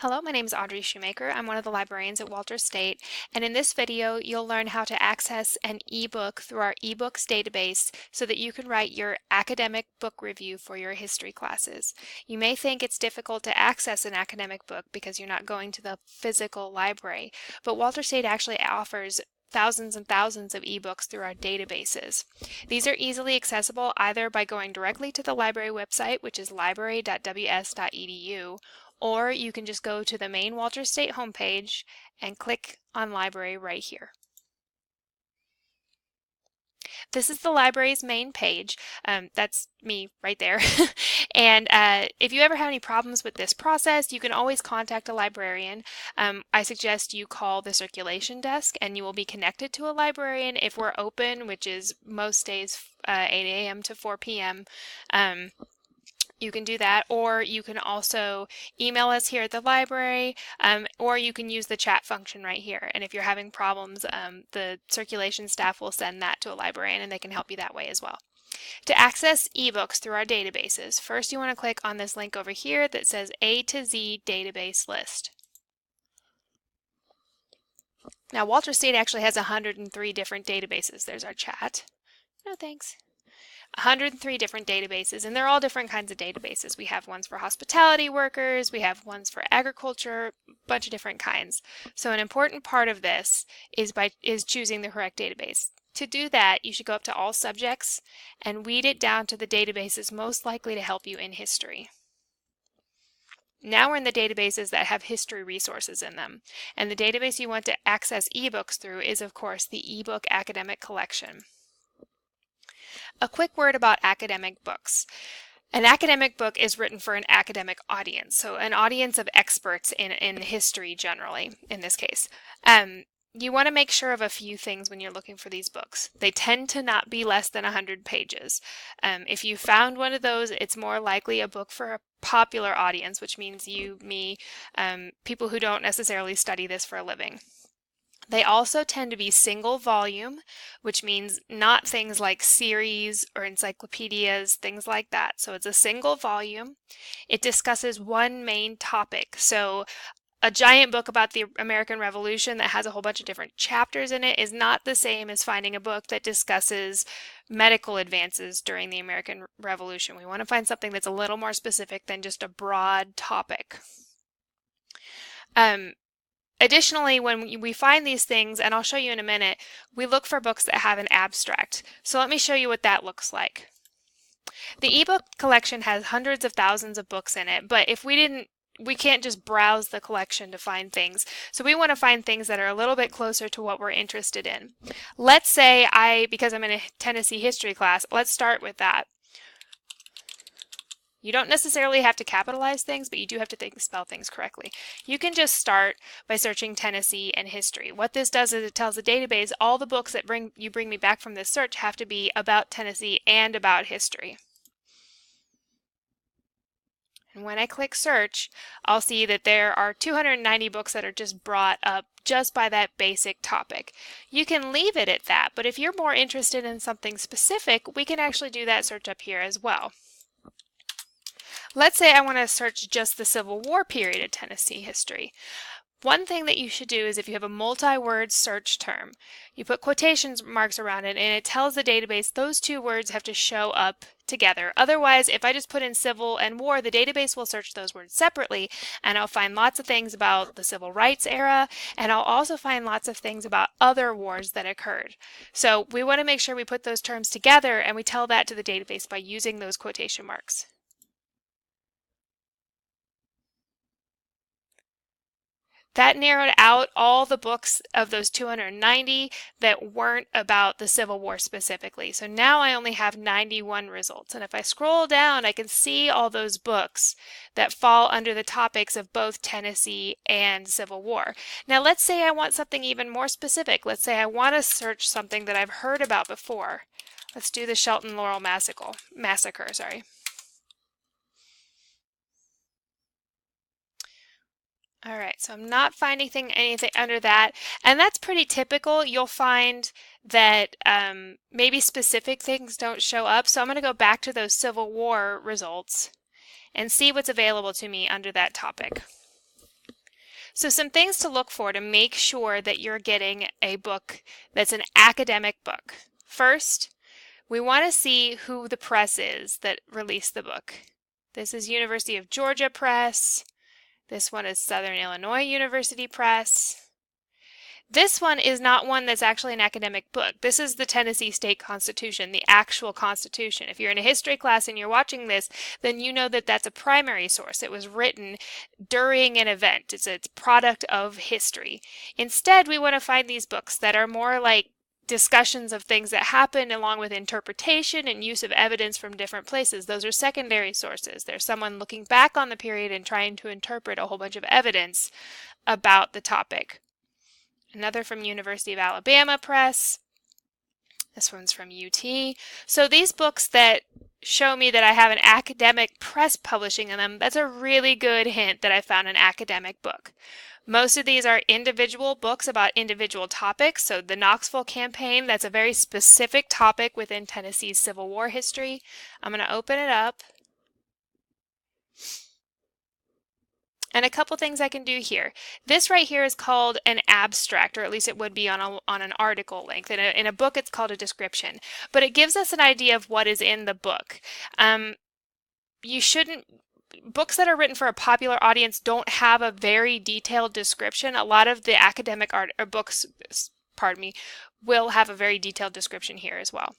Hello, my name is Audrey Shoemaker. I'm one of the librarians at Walter State, and in this video you'll learn how to access an ebook through our eBooks database so that you can write your academic book review for your history classes. You may think it's difficult to access an academic book because you're not going to the physical library, but Walter State actually offers thousands and thousands of ebooks through our databases. These are easily accessible either by going directly to the library website, which is library.ws.edu, or you can just go to the main Walter State homepage and click on library right here. This is the library's main page. That's me right there. And if you ever have any problems with this process, you can always contact a librarian. I suggest you call the circulation desk and you will be connected to a librarian if we're open, which is most days 8 a.m. to 4 p.m. You can do that, or you can also email us here at the library, or you can use the chat function right here. And if you're having problems, the circulation staff will send that to a librarian and they can help you that way as well. To access ebooks through our databases, first you want to click on this link over here that says A to Z database list. Now Walter State actually has 103 different databases. There's our chat. No thanks. 103 different databases, and they're all different kinds of databases. We have ones for hospitality workers, we have ones for agriculture, a bunch of different kinds. So an important part of this is choosing the correct database. To do that, you should go up to all subjects and weed it down to the databases most likely to help you in history. Now we're in the databases that have history resources in them, and the database you want to access ebooks through is, of course, the ebook academic collection. A quick word about academic books. An academic book is written for an academic audience, so an audience of experts in history generally, in this case. You want to make sure of a few things when you're looking for these books. They tend to not be less than 100 pages. If you found one of those, it's more likely a book for a popular audience, which means you, me, people who don't necessarily study this for a living. They also tend to be single volume, which means not things like series or encyclopedias, things like that. So it's a single volume. It discusses one main topic. So a giant book about the American Revolution that has a whole bunch of different chapters in it is not the same as finding a book that discusses medical advances during the American Revolution. We want to find something that's a little more specific than just a broad topic. Additionally, when we find these things, and I'll show you in a minute, we look for books that have an abstract. So let me show you what that looks like. The ebook collection has hundreds of thousands of books in it, but if we can't just browse the collection to find things. So we want to find things that are a little bit closer to what we're interested in. Let's say because I'm in a Tennessee history class, let's start with that. You don't necessarily have to capitalize things, but you do have to spell things correctly. You can just start by searching Tennessee and history. What this does is it tells the database all the books that you bring me back from this search have to be about Tennessee and about history. And when I click search, I'll see that there are 290 books that are just brought up just by that basic topic. You can leave it at that, but if you're more interested in something specific, we can actually do that search up here as well. Let's say I want to search just the Civil War period of Tennessee history. One thing that you should do is if you have a multi-word search term, you put quotation marks around it and it tells the database those two words have to show up together. Otherwise, if I just put in civil and war, the database will search those words separately and I'll find lots of things about the civil rights era, and I'll also find lots of things about other wars that occurred. So we want to make sure we put those terms together and we tell that to the database by using those quotation marks. That narrowed out all the books of those 290 that weren't about the Civil War specifically. So now I only have 91 results. And if I scroll down, I can see all those books that fall under the topics of both Tennessee and Civil War. Now let's say I want something even more specific. Let's say I want to search something that I've heard about before. Let's do the Shelton Laurel Massacre. All right, so I'm not finding anything under that, and that's pretty typical. You'll find that maybe specific things don't show up, so I'm going to go back to those Civil War results and see what's available to me under that topic. So some things to look for to make sure that you're getting a book that's an academic book. First, we want to see who the press is that released the book. This is University of Georgia Press. This one is Southern Illinois University Press. This one is not one that's actually an academic book. This is the Tennessee State Constitution, the actual Constitution. If you're in a history class and you're watching this, then you know that that's a primary source. It was written during an event. It's a product of history. Instead, we want to find these books that are more like discussions of things that happened along with interpretation and use of evidence from different places. Those are secondary sources. There's someone looking back on the period and trying to interpret a whole bunch of evidence about the topic. Another from University of Alabama Press. This one's from UT. So these books that show me that I have an academic press publishing in them, that's a really good hint that I found an academic book. Most of these are individual books about individual topics. So the Knoxville campaign, that's a very specific topic within Tennessee's Civil War history. I'm going to open it up. And a couple things I can do here. This right here is called an abstract, or at least it would be on an article length. In a book, it's called a description. But it gives us an idea of what is in the book. Books that are written for a popular audience don't have a very detailed description. A lot of the academic books, will have a very detailed description here as well.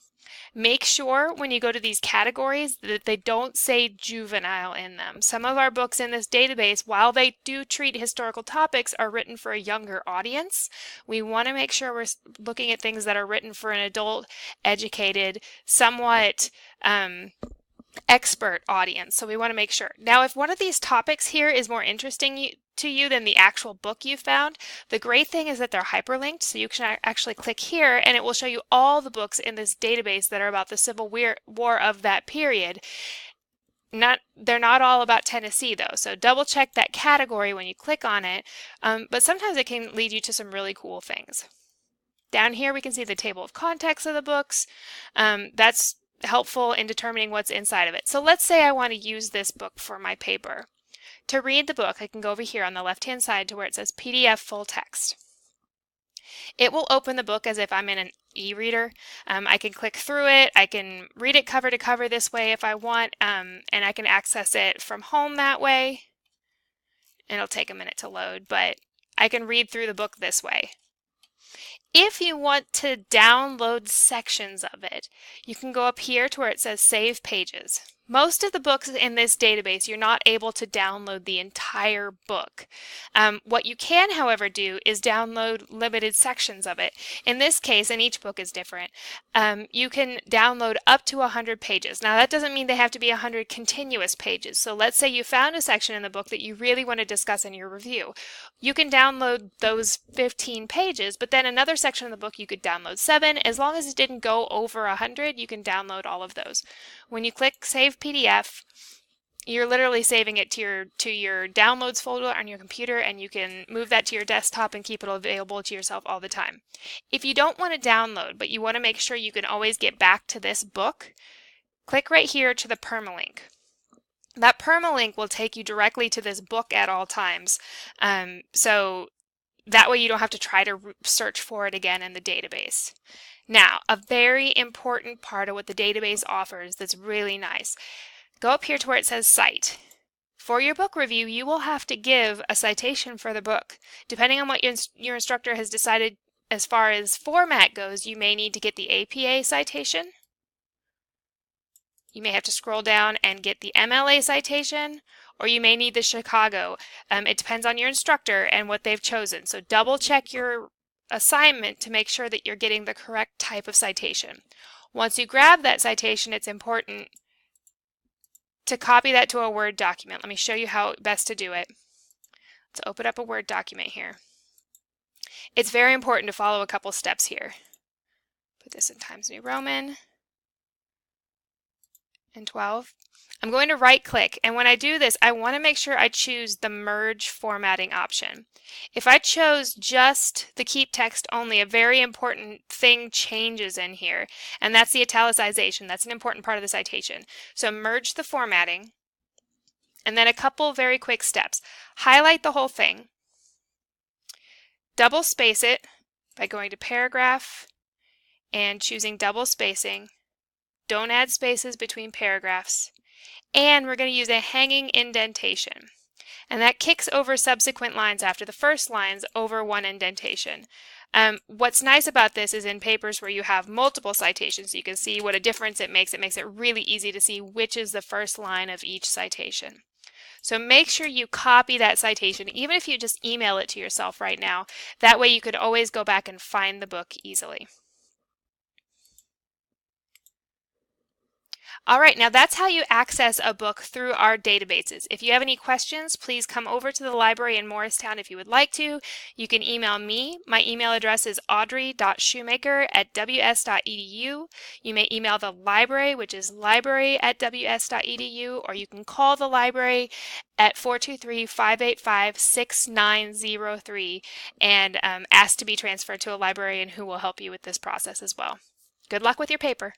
Make sure when you go to these categories that they don't say juvenile in them. Some of our books in this database, while they do treat historical topics, are written for a younger audience. We want to make sure we're looking at things that are written for an adult, educated, somewhat expert audience. So we want to make sure. Now, if one of these topics here is more interesting to you than the actual book you found, the great thing is that they're hyperlinked, so you can actually click here and it will show you all the books in this database that are about the Civil War of that period. They're not all about Tennessee though, so double check that category when you click on it, but sometimes it can lead you to some really cool things. Down here we can see the table of contents of the books. That's helpful in determining what's inside of it. So let's say I want to use this book for my paper. To read the book, I can go over here on the left-hand side to where it says PDF full text. It will open the book as if I'm in an e-reader. I can click through it. I can read it cover to cover this way if I want, and I can access it from home that way. It'll take a minute to load, but I can read through the book this way. If you want to download sections of it, you can go up here to where it says Save Pages. Most of the books in this database, you're not able to download the entire book. What you can, however, do is download limited sections of it. In this case, and each book is different, you can download up to 100 pages. Now, that doesn't mean they have to be 100 continuous pages. So let's say you found a section in the book that you really want to discuss in your review. You can download those 15 pages, but then another section of the book you could download 7. As long as it didn't go over 100, you can download all of those. When you click Save PDF, you're literally saving it to your downloads folder on your computer, and you can move that to your desktop and keep it available to yourself all the time. If you don't want to download, but you want to make sure you can always get back to this book, click right here to the permalink. That permalink will take you directly to this book at all times. So that way you don't have to try to search for it again in the database. Now, a very important part of what the database offers that's really nice. Go up here to where it says Cite. For your book review, you will have to give a citation for the book. Depending on what your instructor has decided as far as format goes, you may need to get the APA citation. You may have to scroll down and get the MLA citation, or you may need the Chicago. It depends on your instructor and what they've chosen. So double check your assignment to make sure that you're getting the correct type of citation. Once you grab that citation, it's important to copy that to a Word document. Let me show you how best to do it. Let's open up a Word document here. It's very important to follow a couple steps here. Put this in Times New Roman and 12. I'm going to right click, and when I do this, I want to make sure I choose the merge formatting option. If I chose just the keep text only, a very important thing changes in here, and that's the italicization. That's an important part of the citation. So merge the formatting, and then a couple very quick steps. Highlight the whole thing. double space it by going to paragraph and choosing double spacing. Don't add spaces between paragraphs. And we're going to use a hanging indentation. And that kicks over subsequent lines after the first lines over one indentation. What's nice about this is in papers where you have multiple citations, you can see what a difference it makes. It makes it really easy to see which is the first line of each citation. So make sure you copy that citation, even if you just email it to yourself right now. That way you could always go back and find the book easily. All right, now that's how you access a book through our databases. If you have any questions, please come over to the library in Morristown if you would like to. You can email me. My email address is audrey.shoemaker@ws.edu. You may email the library, which is library@ws.edu, or you can call the library at 423-585-6903 and ask to be transferred to a librarian who will help you with this process as well. Good luck with your paper.